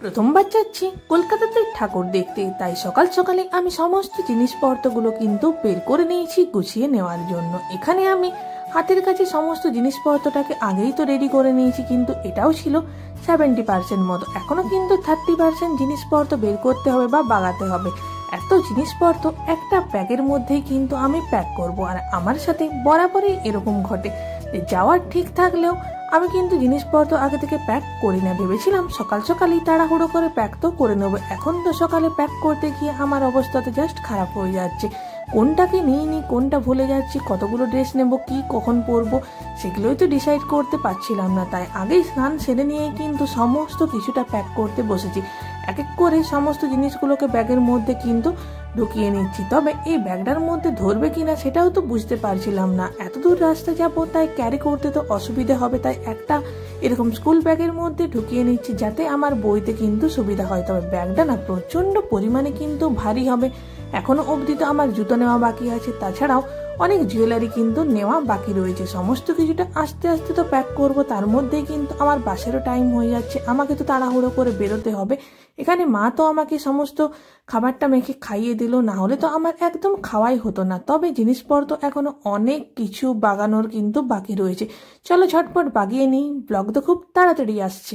প্রথমবার যাচ্ছি কলকাতাতে ঠাকুর দেখতে, তাই সকাল সকালে আমি সমস্ত জিনিসপত্রগুলো কিন্তু বের করে নিয়েছি গুছিয়ে নেওয়ার জন্য। এখানে আমি হাতের কাছে সমস্ত জিনিসপত্রটাকে আগেই তো রেডি করে নিয়েছি, কিন্তু এটাও ছিল 70% মতো। এখনো কিন্তু 30% জিনিসপত্র বের করতে হবে বা বাগাতে হবে। এত জিনিসপত্র একটা ব্যাগের মধ্যেই কিন্তু আমি প্যাক করব। আর আমার সাথে বরাবরই এরকম ঘটে যে যাওয়ার ঠিক থাকলেও আমি কিন্তু জিনিসপত্র আগে থেকে প্যাক করি না। ভেবেছিলাম সকাল সকালেই তাড়াহুড়ো করে প্যাক তো করে নেবো। এখন তো সকালে প্যাক করতে গিয়ে আমার অবস্থা তো জাস্ট খারাপ হয়ে যাচ্ছে। কোনটাকে নিয়ে নিই, কোনটা ভুলে যাচ্ছি, কতগুলো ড্রেস নেব, কি কখন পরবো সেগুলোই তো ডিসাইড করতে পারছিলাম না। তাই আগেই স্নান সেরে নিয়ে কিন্তু সমস্ত কিছুটা প্যাক করতে বসেছি। এক এক করে সমস্ত জিনিসগুলোকে ব্যাগের মধ্যে কিন্তু ঢুকিয়ে নিচ্ছি। তবে এই ব্যাগটার মধ্যে ধরবে কিনা সেটাও তো বুঝতে পারছিলাম না। এত দূর রাস্তা যাবো, তাই ক্যারি করতে তো অসুবিধা হবে, তাই একটা এরকম স্কুল ব্যাগের মধ্যে ঢুকিয়ে নিচ্ছি যাতে আমার বইতে কিন্তু সুবিধা হয়। তবে ব্যাগটা না প্রচন্ড পরিমাণে কিন্তু ভারী হবে। এখনো অবধি তো আমার জুতো নেওয়া বাকি আছে, তাছাড়াও অনেক জুয়েলারি কিন্তু নেওয়া বাকি রয়েছে। সমস্ত কিছুটা আস্তে আস্তে তো প্যাক করব, তার মধ্যেই কিন্তু আমার বাসেরও টাইম হয়ে যাচ্ছে। আমাকে তো তাড়াহুড়ো করে বেরোতে হবে। এখানে মা তো আমাকে সমস্ত খাবারটা মেখে খাইয়ে দিল, না হলে তো আমার একদম খাওয়াই হতো না। তবে জিনিসপত্র এখনো অনেক কিছু বাগানোর কিন্তু বাকি রয়েছে। চলো ঝটপট বাগিয়ে নিই, ব্লগ তো খুব তাড়াতাড়ি আসছে।